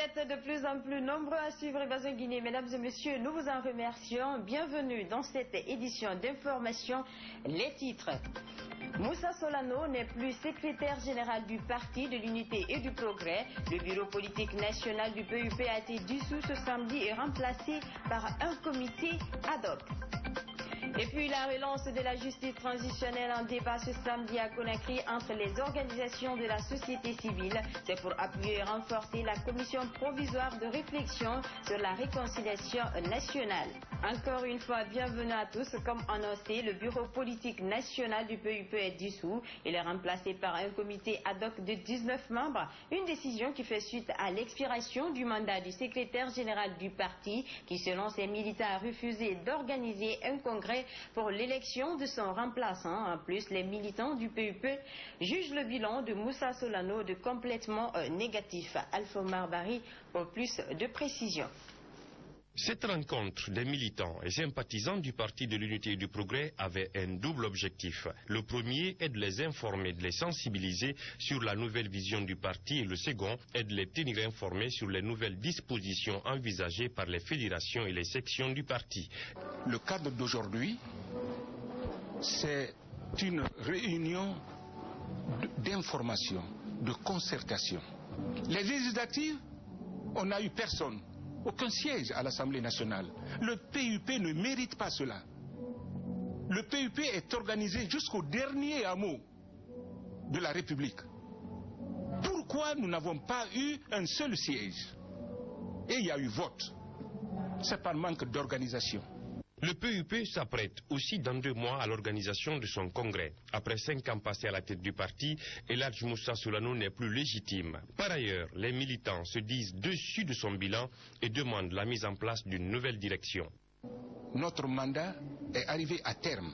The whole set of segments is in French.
êtes de plus en plus nombreux à suivre Évasion Guinée. Mesdames et messieurs, nous vous en remercions. Bienvenue dans cette édition d'information. Les titres. Moussa Solano n'est plus secrétaire général du Parti de l'Unité et du Progrès. Le bureau politique national du PUP a été dissous ce samedi et remplacé par un comité ad hoc. Et puis la relance de la justice transitionnelle en débat ce samedi à Conakry entre les organisations de la société civile. C'est pour appuyer et renforcer la commission provisoire de réflexion sur la réconciliation nationale. Encore une fois, bienvenue à tous. Comme annoncé, le bureau politique national du PUP est dissous. Il est remplacé par un comité ad hoc de 19 membres. Une décision qui fait suite à l'expiration du mandat du secrétaire général du parti qui, selon ses militants, a refusé d'organiser un congrès pour l'élection de son remplaçant. En plus, les militants du PUP jugent le bilan de Moussa Solano de complètement négatif. Alpha Marbari pour plus de précisions. Cette rencontre des militants et sympathisants du Parti de l'Unité et du Progrès avait un double objectif. Le premier est de les informer, de les sensibiliser sur la nouvelle vision du parti et le second est de les tenir informés sur les nouvelles dispositions envisagées par les fédérations et les sections du parti. Le cadre d'aujourd'hui, c'est une réunion d'information, de concertation. Les législatives, on n'a eu personne. Aucun siège à l'Assemblée nationale. Le PUP ne mérite pas cela. Le PUP est organisé jusqu'au dernier hameau de la République. Pourquoi nous n'avons pas eu un seul siège? Et il y a eu vote. C'est par manque d'organisation. Le PUP s'apprête aussi dans 2 mois à l'organisation de son congrès. Après 5 ans passés à la tête du parti, El Hadj Moussa Solano n'est plus légitime. Par ailleurs, les militants se disent dessus de son bilan et demandent la mise en place d'une nouvelle direction. Notre mandat est arrivé à terme.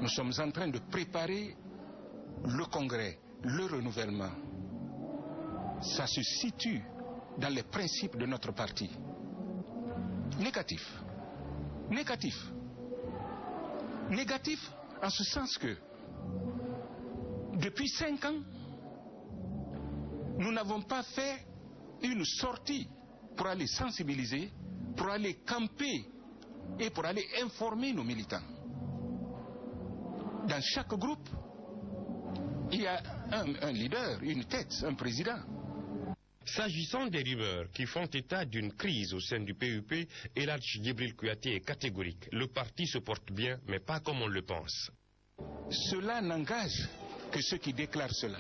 Nous sommes en train de préparer le congrès, le renouvellement. Ça se situe dans les principes de notre parti. Négatif. Négatif. Négatif en ce sens que depuis 5 ans, nous n'avons pas fait une sortie pour aller sensibiliser, pour aller camper et pour aller informer nos militants. Dans chaque groupe, il y a un leader, une tête, un président. S'agissant des rumeurs qui font état d'une crise au sein du PUP, El Hadj Djibril Kouyaté est catégorique. Le parti se porte bien, mais pas comme on le pense. Cela n'engage que ceux qui déclarent cela.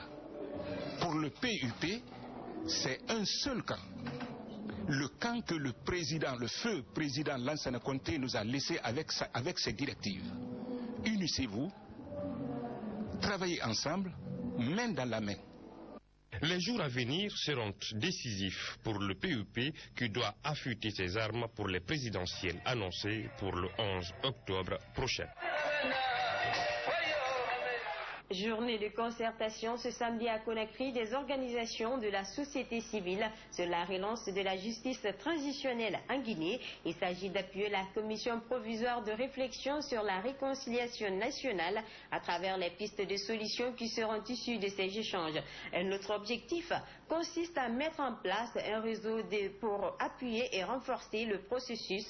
Pour le PUP, c'est un seul camp. Le camp que le président, le feu président Lansana Conté nous a laissé avec ses directives. Unissez-vous, travaillez ensemble, main dans la main. Les jours à venir seront décisifs pour le PUP qui doit affûter ses armes pour les présidentielles annoncées pour le 11 octobre prochain. Journée de concertation ce samedi à Conakry des organisations de la société civile sur la relance de la justice transitionnelle en Guinée. Il s'agit d'appuyer la commission provisoire de réflexion sur la réconciliation nationale à travers les pistes de solutions qui seront issues de ces échanges. Un autre objectif consiste à mettre en place un réseau pour appuyer et renforcer le processus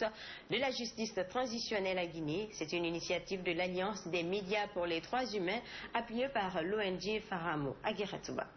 de la justice transitionnelle en Guinée. C'est une initiative de l'Alliance des médias pour les droits humains appuyée par l'ONG Faramo à Guéretouba.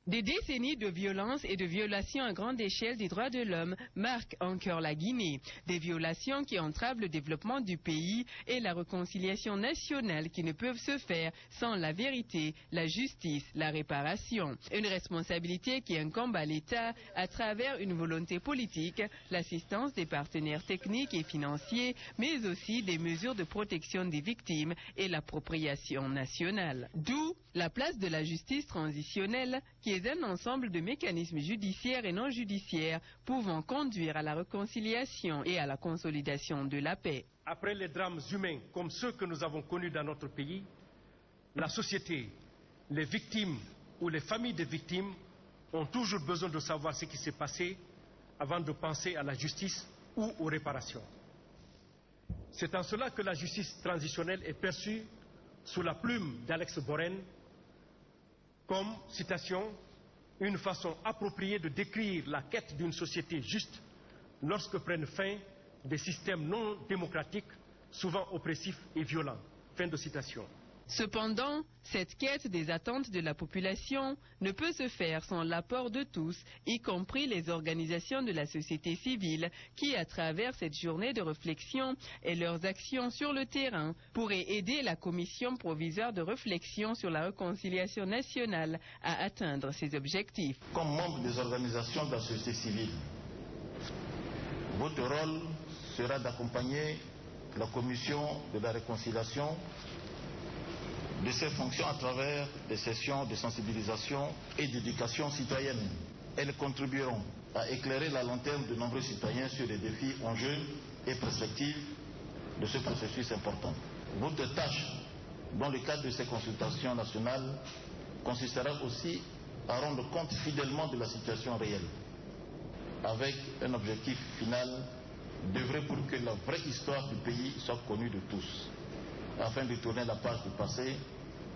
Des décennies de violence et de violations à grande échelle des droits de l'homme marquent encore la Guinée. Des violations qui entravent le développement du pays et la réconciliation nationale qui ne peuvent se faire sans la vérité, la justice, la réparation. Une responsabilité qui incombe à l'État à travers une volonté politique, l'assistance des partenaires techniques et financiers, mais aussi des mesures de protection des victimes et l'appropriation nationale. D'où la place de la justice transitionnelle qui est un ensemble de mécanismes judiciaires et non judiciaires pouvant conduire à la réconciliation et à la consolidation de la paix. Après les drames humains comme ceux que nous avons connus dans notre pays, la société, les victimes ou les familles des victimes ont toujours besoin de savoir ce qui s'est passé avant de penser à la justice ou aux réparations. C'est en cela que la justice transitionnelle est perçue sous la plume d'Alex Boren comme, citation, une façon appropriée de décrire la quête d'une société juste lorsque prennent fin des systèmes non démocratiques, souvent oppressifs et violents. Fin de citation. Cependant, cette quête des attentes de la population ne peut se faire sans l'apport de tous, y compris les organisations de la société civile, qui, à travers cette journée de réflexion et leurs actions sur le terrain, pourraient aider la commission provisoire de réflexion sur la réconciliation nationale à atteindre ses objectifs. Comme membre des organisations de la société civile, votre rôle sera d'accompagner la commission de la réconciliation de ses fonctions à travers des sessions de sensibilisation et d'éducation citoyenne. Elles contribueront à éclairer la lanterne de nombreux citoyens sur les défis, enjeux et perspectives de ce processus important. Votre tâche, dans le cadre de ces consultations nationales, consistera aussi à rendre compte fidèlement de la situation réelle, avec un objectif final d'œuvrer pour que la vraie histoire du pays soit connue de tous, afin de tourner la page du passé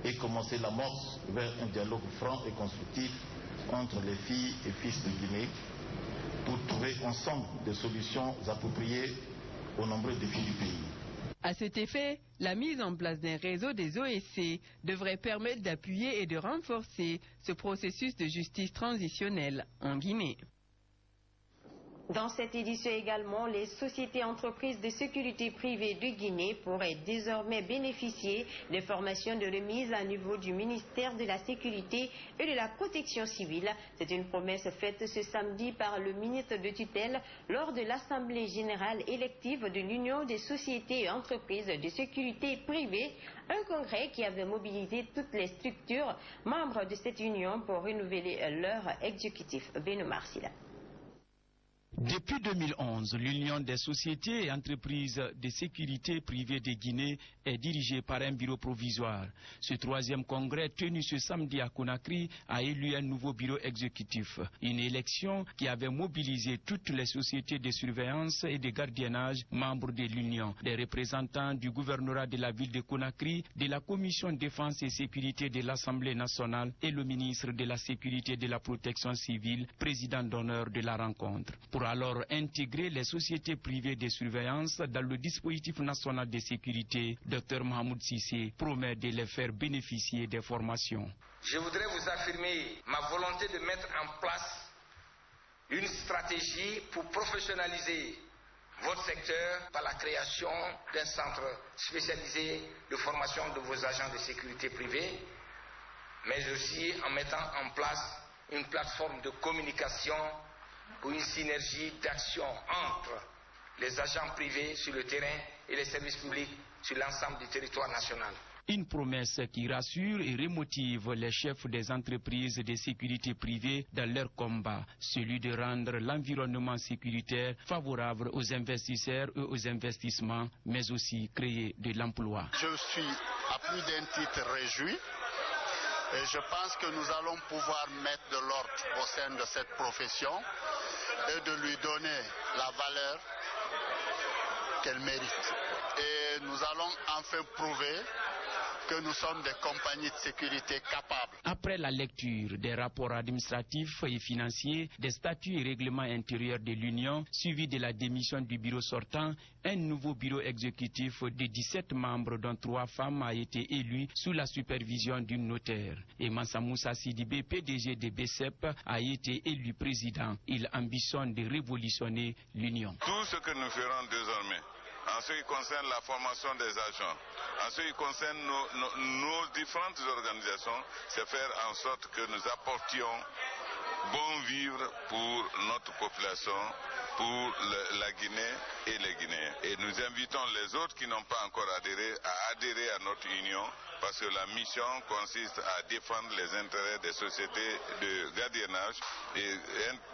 et commencer l'amorce vers un dialogue franc et constructif entre les filles et fils de Guinée pour trouver ensemble des solutions appropriées aux nombreux défis du pays. À cet effet, la mise en place d'un réseau des OSC devrait permettre d'appuyer et de renforcer ce processus de justice transitionnelle en Guinée. Dans cette édition également, les sociétés entreprises de sécurité privée de Guinée pourraient désormais bénéficier des formations de remise à niveau du ministère de la Sécurité et de la Protection civile. C'est une promesse faite ce samedi par le ministre de tutelle lors de l'Assemblée générale élective de l'Union des sociétés et entreprises de sécurité privée, un congrès qui avait mobilisé toutes les structures membres de cette union pour renouveler leur exécutif. Beno Marsila. Depuis 2011, l'Union des sociétés et entreprises de sécurité privée de Guinée est dirigée par un bureau provisoire. Ce troisième congrès tenu ce samedi à Conakry a élu un nouveau bureau exécutif. Une élection qui avait mobilisé toutes les sociétés de surveillance et de gardiennage membres de l'Union, des représentants du gouvernorat de la ville de Conakry, de la Commission défense et sécurité de l'Assemblée nationale et le ministre de la Sécurité et de la Protection civile, président d'honneur de la rencontre. Pour alors intégrer les sociétés privées de surveillance dans le dispositif national de sécurité, Dr Mahmoud Sissé promet de les faire bénéficier des formations. Je voudrais vous affirmer ma volonté de mettre en place une stratégie pour professionnaliser votre secteur par la création d'un centre spécialisé de formation de vos agents de sécurité privée, mais aussi en mettant en place une plateforme de communication pour une synergie d'action entre les agents privés sur le terrain et les services publics sur l'ensemble du territoire national. Une promesse qui rassure et remotive les chefs des entreprises de sécurité privée dans leur combat, celui de rendre l'environnement sécuritaire favorable aux investisseurs et aux investissements, mais aussi créer de l'emploi. Je suis à plus d'un titre réjoui. Et je pense que nous allons pouvoir mettre de l'ordre au sein de cette profession et de lui donner la valeur qu'elle mérite. Et nous allons enfin prouver que nous sommes des compagnies de sécurité capables. Après la lecture des rapports administratifs et financiers, des statuts et règlements intérieurs de l'Union, suivi de la démission du bureau sortant, un nouveau bureau exécutif de 17 membres, dont 3 femmes, a été élu sous la supervision d'une notaire. Et Mansa Moussa Sidibé, PDG de BCEP, a été élu président. Il ambitionne de révolutionner l'Union. Tout ce que nous ferons désormais, en ce qui concerne la formation des agents, en ce qui concerne nos différentes organisations, c'est faire en sorte que nous apportions bon vivre pour notre population, pour la Guinée et les Guinéens. Et nous invitons les autres qui n'ont pas encore adhéré à adhérer à notre union, parce que la mission consiste à défendre les intérêts des sociétés de gardiennage et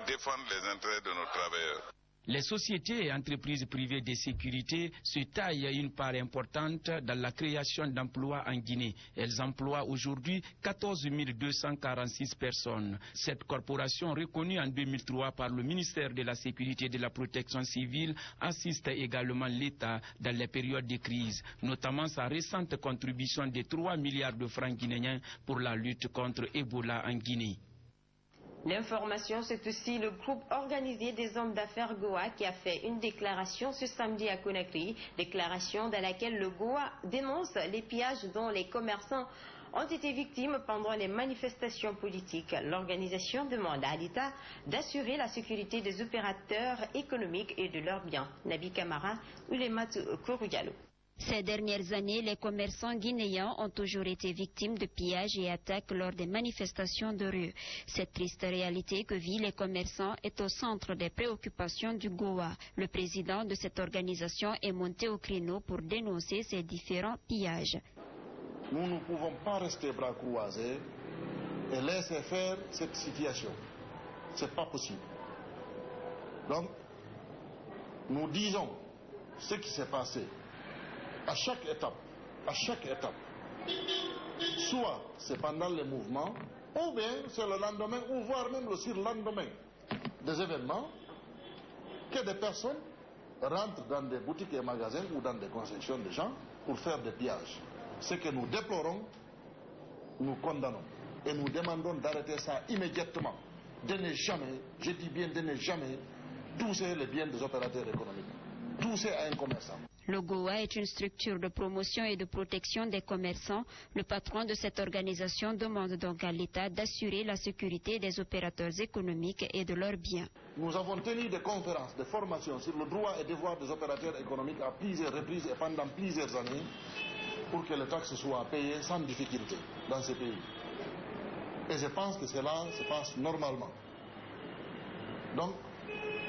défendre les intérêts de nos travailleurs. Les sociétés et entreprises privées de sécurité se taillent une part importante dans la création d'emplois en Guinée. Elles emploient aujourd'hui 14 246 personnes. Cette corporation, reconnue en 2003 par le ministère de la Sécurité et de la Protection civile, assiste également l'État dans les périodes de crise, notamment sa récente contribution de 3 milliards de francs guinéens pour la lutte contre Ebola en Guinée. L'information, c'est aussi le groupe organisé des hommes d'affaires Goa qui a fait une déclaration ce samedi à Conakry, déclaration dans laquelle le Goa dénonce les pillages dont les commerçants ont été victimes pendant les manifestations politiques. L'organisation demande à l'État d'assurer la sécurité des opérateurs économiques et de leurs biens. Nabi Kamara, Oulemat Kouroudialo. Ces dernières années, les commerçants guinéens ont toujours été victimes de pillages et attaques lors des manifestations de rue. Cette triste réalité que vivent les commerçants est au centre des préoccupations du Goa. Le président de cette organisation est monté au créneau pour dénoncer ces différents pillages. Nous ne pouvons pas rester bras croisés et laisser faire cette situation. Ce n'est pas possible. Donc, nous disons ce qui s'est passé. À chaque étape, soit c'est pendant les mouvements, ou bien c'est le lendemain, ou voire même le surlendemain des événements, que des personnes rentrent dans des boutiques et magasins ou dans des concessions de gens pour faire des pillages. Ce que nous déplorons, nous condamnons et nous demandons d'arrêter ça immédiatement. De ne jamais, je dis bien de ne jamais, toucher les biens des opérateurs économiques, toucher à un commerçant. Le Goa est une structure de promotion et de protection des commerçants. Le patron de cette organisation demande donc à l'État d'assurer la sécurité des opérateurs économiques et de leurs biens. Nous avons tenu des conférences, des formations sur le droit et devoir des opérateurs économiques à plusieurs reprises et pendant plusieurs années pour que les taxes soient payées sans difficulté dans ces pays. Et je pense que cela se passe normalement. Donc,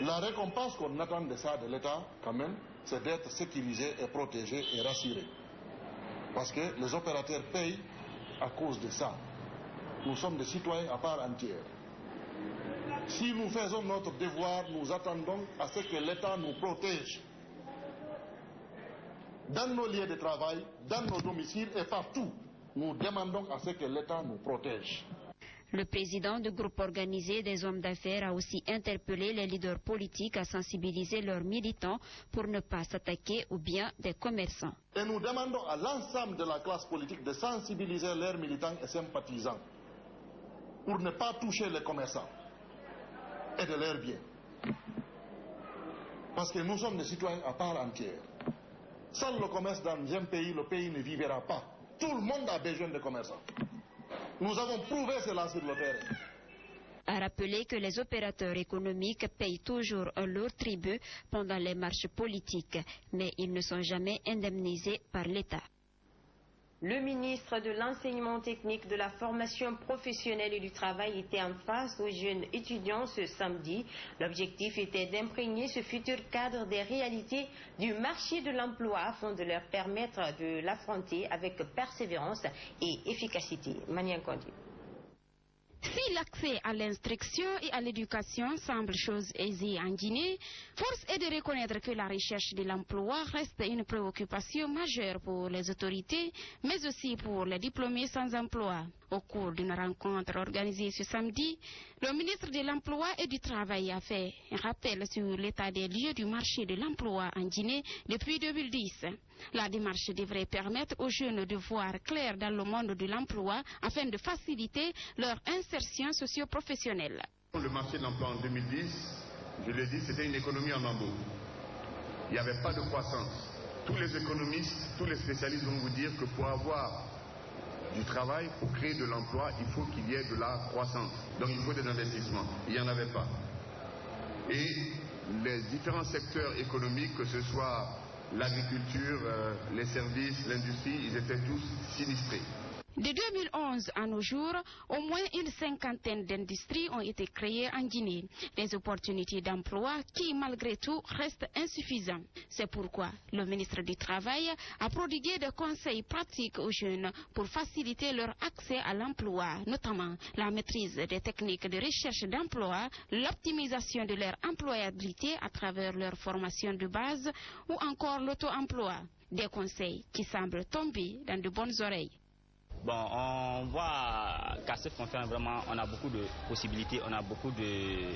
la récompense qu'on attend de ça de l'État, quand même, c'est d'être sécurisé et protégé et rassuré. Parce que les opérateurs payent à cause de ça. Nous sommes des citoyens à part entière. Si nous faisons notre devoir, nous attendons à ce que l'État nous protège. Dans nos lieux de travail, dans nos domiciles et partout, nous demandons à ce que l'État nous protège. Le président du groupe organisé des hommes d'affaires a aussi interpellé les leaders politiques à sensibiliser leurs militants pour ne pas s'attaquer aux biens des commerçants. Et nous demandons à l'ensemble de la classe politique de sensibiliser leurs militants et sympathisants pour ne pas toucher les commerçants et de leurs biens. Parce que nous sommes des citoyens à part entière. Sans le commerce dans un pays, le pays ne vivra pas. Tout le monde a besoin de commerçants. Nous avons prouvé cela sur le terrain. A rappelé que les opérateurs économiques payent toujours un lourd tribut pendant les marches politiques, mais ils ne sont jamais indemnisés par l'État. Le ministre de l'Enseignement technique, de la formation professionnelle et du travail était en face aux jeunes étudiants ce samedi. L'objectif était d'imprégner ce futur cadre des réalités du marché de l'emploi afin de leur permettre de l'affronter avec persévérance et efficacité. Manian Kondi. Si l'accès à l'instruction et à l'éducation semble chose aisée en Guinée, force est de reconnaître que la recherche de l'emploi reste une préoccupation majeure pour les autorités, mais aussi pour les diplômés sans emploi. Au cours d'une rencontre organisée ce samedi, le ministre de l'Emploi et du Travail a fait un rappel sur l'état des lieux du marché de l'emploi en Guinée depuis 2010. La démarche devrait permettre aux jeunes de voir clair dans le monde de l'emploi afin de faciliter leur insertion socio-professionnelle. Le marché de l'emploi en 2010, je l'ai dit, c'était une économie en embauche. Il n'y avait pas de croissance. Tous les économistes, tous les spécialistes vont vous dire que pour avoir du travail, pour créer de l'emploi, il faut qu'il y ait de la croissance. Donc il faut des investissements. Il n'y en avait pas. Et les différents secteurs économiques, que ce soit l'agriculture, les services, l'industrie, ils étaient tous sinistrés. De 2011 à nos jours, au moins une cinquantaine d'industries ont été créées en Guinée. Des opportunités d'emploi qui, malgré tout, restent insuffisantes. C'est pourquoi le ministre du Travail a prodigué des conseils pratiques aux jeunes pour faciliter leur accès à l'emploi, notamment la maîtrise des techniques de recherche d'emploi, l'optimisation de leur employabilité à travers leur formation de base ou encore l'auto-emploi. Des conseils qui semblent tomber dans de bonnes oreilles. Bon, on voit qu'à cette conférence, vraiment, on a beaucoup de possibilités, on a beaucoup de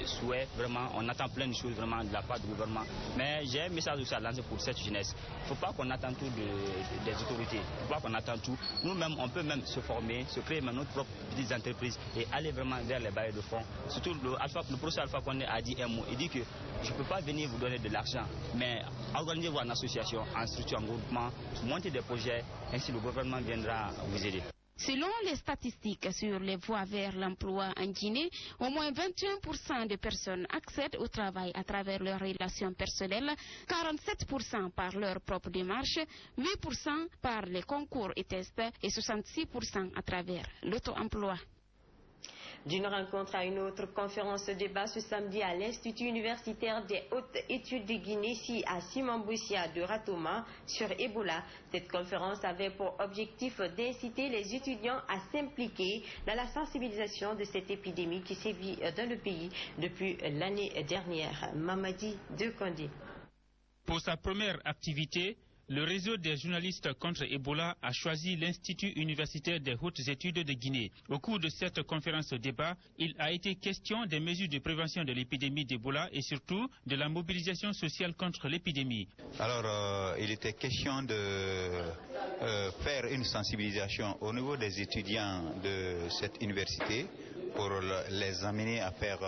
souhaits, vraiment, on attend plein de choses, vraiment, de la part du gouvernement. Mais j'ai un message aussi à lancer pour cette jeunesse. Il ne faut pas qu'on attende tout des autorités, il ne faut pas qu'on attende tout. Nous-mêmes, on peut même se former, se créer même notre propre petite entreprise et aller vraiment vers les bailleurs de fonds. Surtout le professeur Alpha Condé a dit un mot, il dit que je ne peux pas venir vous donner de l'argent, mais organisez-vous en association, en structure, en groupement, montez des projets, ainsi le gouvernement viendra vous aider. Selon les statistiques sur les voies vers l'emploi en Guinée, au moins 21% de personnes accèdent au travail à travers leurs relations personnelles, 47% par leur propre démarche, 8% par les concours et tests et 66% à travers l'auto-emploi. D'une rencontre à une autre, conférence de débat ce samedi à l'Institut universitaire des hautes études de Guinée, ici à Simambousia de Ratouma, sur Ebola. Cette conférence avait pour objectif d'inciter les étudiants à s'impliquer dans la sensibilisation de cette épidémie qui sévit dans le pays depuis l'année dernière. Mamadi Dekondé. Pour sa première activité, le réseau des journalistes contre Ebola a choisi l'Institut universitaire des hautes études de Guinée. Au cours de cette conférence de débat, il a été question des mesures de prévention de l'épidémie d'Ebola et surtout de la mobilisation sociale contre l'épidémie. Alors, il était question de faire une sensibilisation au niveau des étudiants de cette université pour les amener à faire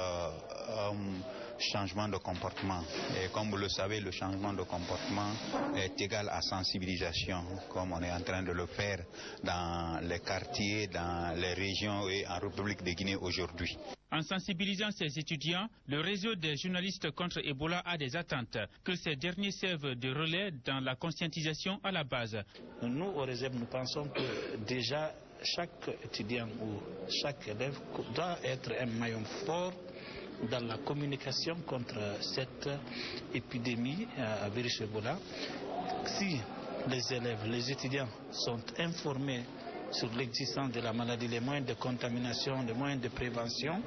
changement de comportement. Et comme vous le savez, le changement de comportement est égal à sensibilisation, comme on est en train de le faire dans les quartiers, dans les régions et en République de Guinée aujourd'hui. En sensibilisant ces étudiants, le réseau des journalistes contre Ebola a des attentes, que ces derniers servent de relais dans la conscientisation à la base. Nous, au réserve, nous pensons que déjà chaque étudiant ou chaque élève doit être un maillon fort dans la communication contre cette épidémie à virus Ebola. Si les élèves, les étudiants sont informés sur l'existence de la maladie, les moyens de contamination, les moyens de prévention,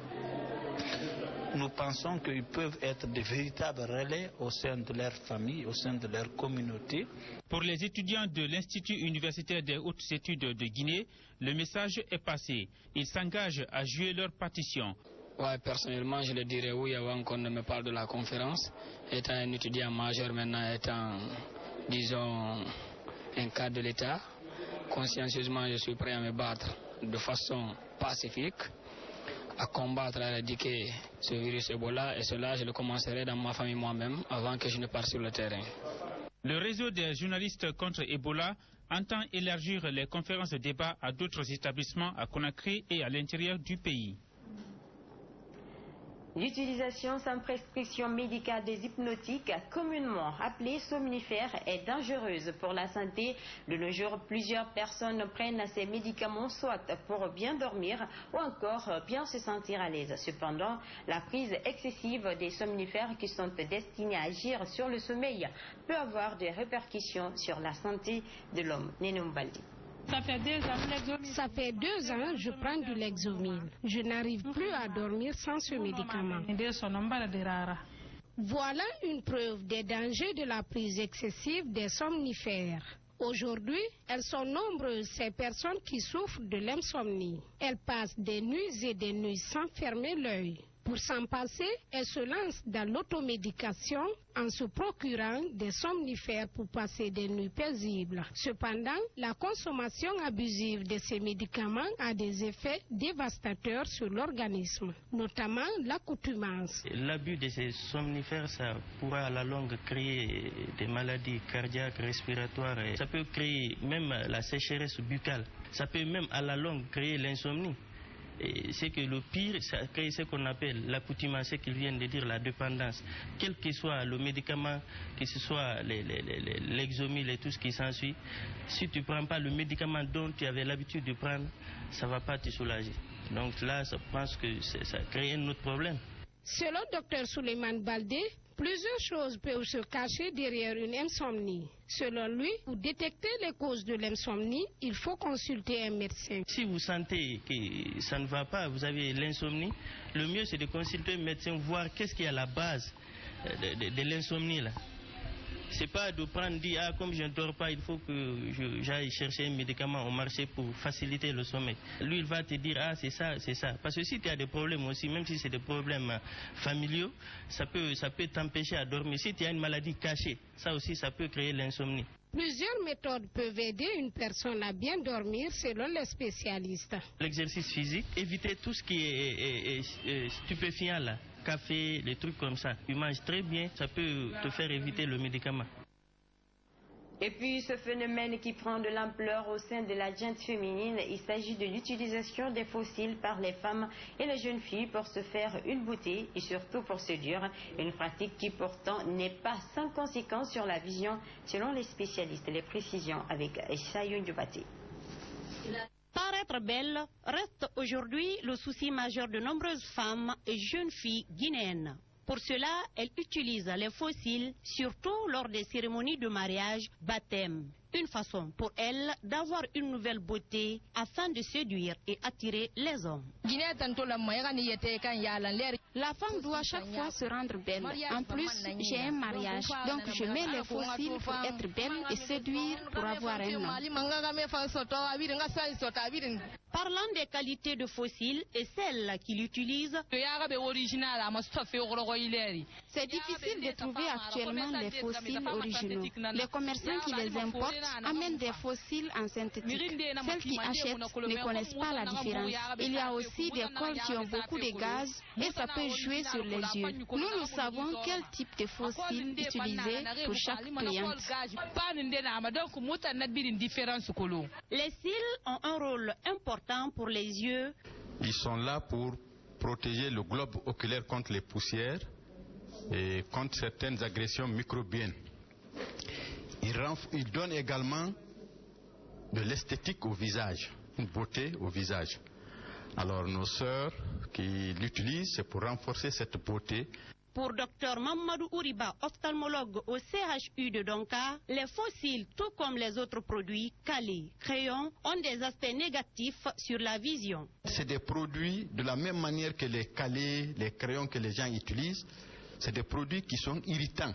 nous pensons qu'ils peuvent être de véritables relais au sein de leur famille, au sein de leur communauté. Pour les étudiants de l'Institut universitaire des hautes études de Guinée, le message est passé. Ils s'engagent à jouer leur partition. Ouais, personnellement, je le dirais oui avant qu'on ne me parle de la conférence. Étant un étudiant majeur maintenant, étant, disons, un cadre de l'État, consciencieusement, je suis prêt à me battre de façon pacifique, à combattre, à éradiquer ce virus Ebola, et cela, je le commencerai dans ma famille moi-même, avant que je ne parte sur le terrain. Le réseau des journalistes contre Ebola entend élargir les conférences de débat à d'autres établissements à Conakry et à l'intérieur du pays. L'utilisation sans prescription médicale des hypnotiques, communément appelés somnifères, est dangereuse pour la santé. De nos jours, plusieurs personnes prennent ces médicaments soit pour bien dormir ou encore bien se sentir à l'aise. Cependant, la prise excessive des somnifères qui sont destinés à agir sur le sommeil peut avoir des répercussions sur la santé de l'homme. Nénombaldi. Ça fait 2 ans, je prends du Lexomil. Je n'arrive plus à dormir sans ce médicament. Voilà une preuve des dangers de la prise excessive des somnifères. Aujourd'hui, elles sont nombreuses, ces personnes qui souffrent de l'insomnie. Elles passent des nuits et des nuits sans fermer l'œil. Pour s'en passer, elles se lancent dans l'automédication en se procurant des somnifères pour passer des nuits paisibles. Cependant, la consommation abusive de ces médicaments a des effets dévastateurs sur l'organisme, notamment l'accoutumance. L'abus de ces somnifères, ça pourra à la longue créer des maladies cardiaques, respiratoires. Ça peut créer même la sécheresse buccale. Ça peut même à la longue créer l'insomnie. c'est que le pire, ça crée ce qu'on appelle l'accoutumance, ce qu'ils viennent de dire, la dépendance. Quel que soit le médicament, que ce soit l'exomil et tout ce qui s'ensuit, si tu ne prends pas le médicament dont tu avais l'habitude de prendre, ça ne va pas te soulager. Donc là, je pense que ça crée un autre problème. Selon Dr Souleymane Baldé, plusieurs choses peuvent se cacher derrière une insomnie. Selon lui, pour détecter les causes de l'insomnie, il faut consulter un médecin. Si vous sentez que ça ne va pas, vous avez l'insomnie, le mieux c'est de consulter un médecin, voir qu'est-ce qui est à la base de l'insomnie là. C'est pas de prendre, dire, comme je ne dors pas, il faut que j'aille chercher un médicament au marché pour faciliter le sommeil. Lui, il va te dire, c'est ça, c'est ça. Parce que si tu as des problèmes aussi, même si c'est des problèmes familiaux, ça peut t'empêcher à dormir. Si tu as une maladie cachée, ça aussi, ça peut créer l'insomnie. Plusieurs méthodes peuvent aider une personne à bien dormir selon les spécialistes. L'exercice physique, éviter tout ce qui est stupéfiant là. Café, des trucs comme ça. Tu manges très bien, ça peut te faire éviter le médicament. Et puis ce phénomène qui prend de l'ampleur au sein de la gente féminine, il s'agit de l'utilisation des fossiles par les femmes et les jeunes filles pour se faire une beauté et surtout pour séduire. Une pratique qui pourtant n'est pas sans conséquence sur la vision selon les spécialistes. Les précisions avec Sayoun Diobaté. Paraître belle reste aujourd'hui le souci majeur de nombreuses femmes et jeunes filles guinéennes. Pour cela, elles utilisent les fossiles, surtout lors des cérémonies de mariage, baptême. Une façon pour elles d'avoir une nouvelle beauté afin de séduire et attirer les hommes. La femme doit chaque fois se rendre belle. En plus, j'ai un mariage, donc je mets les fossiles pour être belle et séduire pour avoir un homme. Parlant des qualités de fossiles et celles qui l'utilisent, c'est difficile de trouver actuellement les fossiles originaux. Les commerçants qui les importent amènent des fossiles en synthétique. Celles qui achètent ne connaissent pas la différence. Il y a aussi des cols qui ont beaucoup de gaz et ça peut jouer sur les yeux. Nous savons quel type de fossiles utiliser pour chaque cliente. Les cils ont un rôle important pour les yeux. Ils sont là pour protéger le globe oculaire contre les poussières et contre certaines agressions microbiennes. Ils donnent également de l'esthétique au visage, une beauté au visage. Alors nos sœurs qui l'utilisent, c'est pour renforcer cette beauté. Pour Dr Mamadou Ouriba, ophtalmologue au CHU de Donka, les fossiles, tout comme les autres produits, calés, crayons, ont des aspects négatifs sur la vision. C'est des produits, de la même manière que les calés, les crayons que les gens utilisent, c'est des produits qui sont irritants.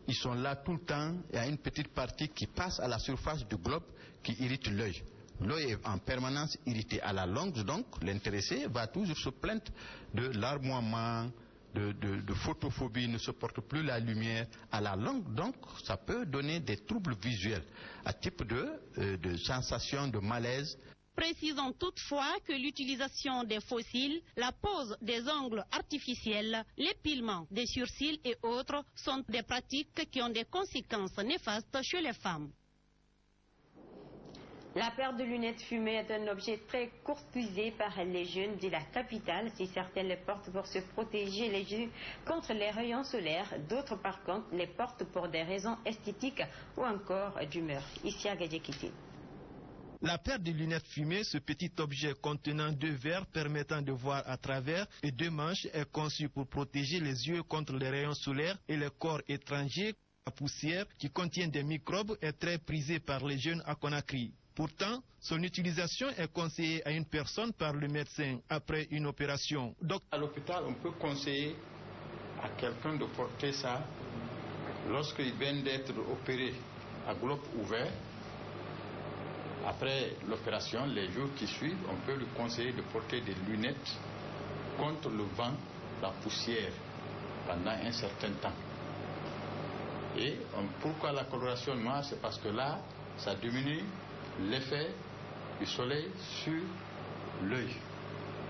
Ils sont là tout le temps, il y a une petite partie qui passe à la surface du globe qui irrite l'œil. L'œil est en permanence irrité. À la longue, donc, l'intéressé va toujours se plaindre de larmoiement, de photophobie, ne supporte plus la lumière. À la longue, donc, ça peut donner des troubles visuels, à type de sensation de malaise. Précisons toutefois que l'utilisation des fossiles, la pose des ongles artificiels, l'épilement des sourcils et autres sont des pratiques qui ont des conséquences néfastes chez les femmes. La paire de lunettes fumées est un objet très courtisé par les jeunes de la capitale. Si certains les portent pour se protéger les yeux contre les rayons solaires, d'autres par contre les portent pour des raisons esthétiques ou encore d'humeur. Ici à Gadjekiti. La paire de lunettes fumées, ce petit objet contenant 2 verres permettant de voir à travers et 2 manches, est conçu pour protéger les yeux contre les rayons solaires et les corps étrangers. La poussière qui contient des microbes est très prisée par les jeunes à Conakry. Pourtant, son utilisation est conseillée à une personne par le médecin après une opération. Donc, à l'hôpital, on peut conseiller à quelqu'un de porter ça lorsqu'il vient d'être opéré à globe ouvert. Après l'opération, les jours qui suivent, on peut lui conseiller de porter des lunettes contre le vent, la poussière, pendant un certain temps. Et pourquoi la coloration noire? C'est parce que là, ça diminue l'effet du soleil sur l'œil.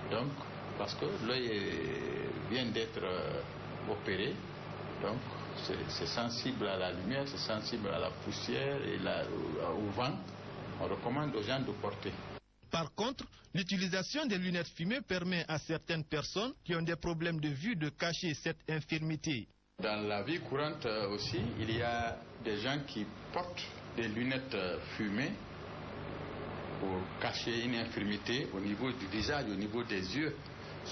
Donc, parce que l'œil vient d'être opéré, donc c'est sensible à la lumière, c'est sensible à la poussière et au vent. On recommande aux gens de porter. Par contre, l'utilisation des lunettes fumées permet à certaines personnes qui ont des problèmes de vue de cacher cette infirmité. Dans la vie courante aussi, il y a des gens qui portent des lunettes fumées pour cacher une infirmité au niveau du visage, au niveau des yeux.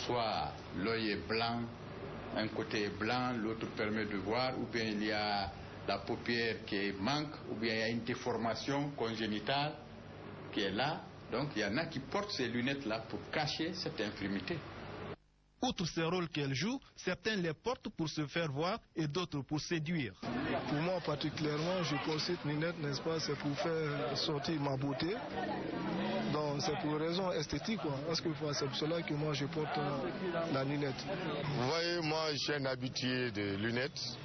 Soit l'œil est blanc, un côté est blanc, l'autre permet de voir, ou bien il y a la paupière qui manque, ou bien il y a une déformation congénitale qui est là. Donc il y en a qui portent ces lunettes-là pour cacher cette infirmité. Outre ce rôle qu'elles jouent, certains les portent pour se faire voir et d'autres pour séduire. Pour moi particulièrement, je porte cette lunette, n'est-ce pas, c'est pour faire sortir ma beauté. Donc c'est pour raison esthétique, quoi. Parce que c'est pour cela que moi je porte la lunette. Vous voyez, moi je suis un habitué de lunettes,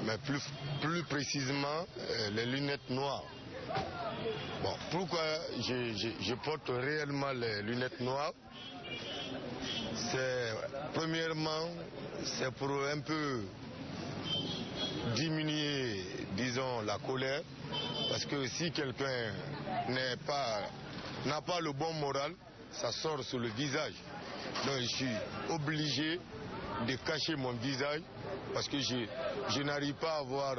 mais plus précisément les lunettes noires. Bon, pourquoi je porte réellement les lunettes noires? Premièrement, c'est pour un peu diminuer, disons, la colère, parce que si quelqu'un n'a pas le bon moral, ça sort sur le visage. Donc je suis obligé de cacher mon visage parce que je n'arrive pas à voir,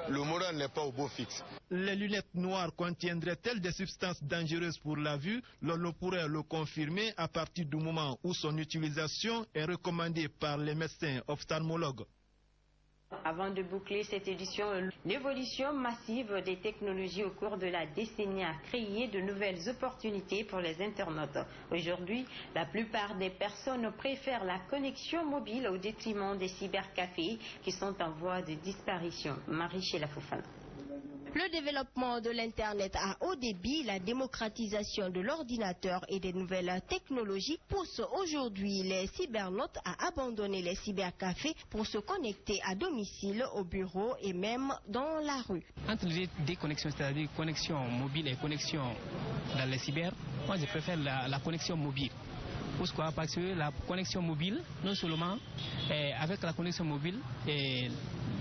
le moral n'est pas au beau fixe. Les lunettes noires contiendraient-elles des substances dangereuses pour la vue? L'on pourrait le confirmer à partir du moment où son utilisation est recommandée par les médecins ophtalmologues. Avant de boucler cette édition, l'évolution massive des technologies au cours de la décennie a créé de nouvelles opportunités pour les internautes. Aujourd'hui, la plupart des personnes préfèrent la connexion mobile au détriment des cybercafés qui sont en voie de disparition. Marie-Chela Fofana. Le développement de l'Internet à haut débit, la démocratisation de l'ordinateur et des nouvelles technologies poussent aujourd'hui les cybernautes à abandonner les cybercafés pour se connecter à domicile, au bureau et même dans la rue. Entre les deux connexions, c'est-à-dire connexion mobile et connexion dans les cyber, moi je préfère la connexion mobile. Pourquoi? Parce que la connexion mobile, non seulement avec la connexion mobile,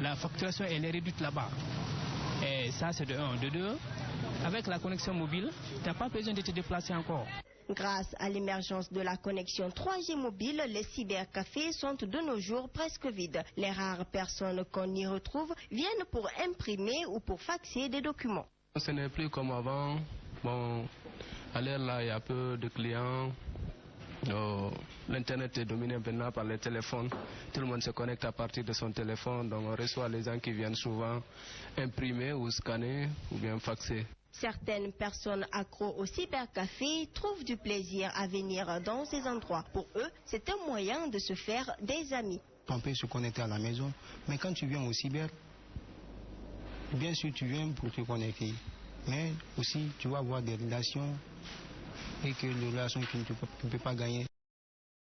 la facturation elle est réduite là-bas. Et ça c'est de 1. De 2, avec la connexion mobile, tu n'as pas besoin de te déplacer encore. Grâce à l'émergence de la connexion 3G mobile, les cybercafés sont de nos jours presque vides. Les rares personnes qu'on y retrouve viennent pour imprimer ou pour faxer des documents. Ce n'est plus comme avant. Bon, à l'heure là, il y a peu de clients. L'internet est dominé maintenant par les téléphones. Tout le monde se connecte à partir de son téléphone. Donc on reçoit les gens qui viennent souvent imprimer ou scanner ou bien faxer. Certaines personnes accros au cybercafé trouvent du plaisir à venir dans ces endroits. Pour eux, c'est un moyen de se faire des amis. On peut se connecter à la maison, mais quand tu viens au cyber, bien sûr tu viens pour te connecter. Mais aussi tu vas avoir des relations et que les relations que tu ne peux pas gagner.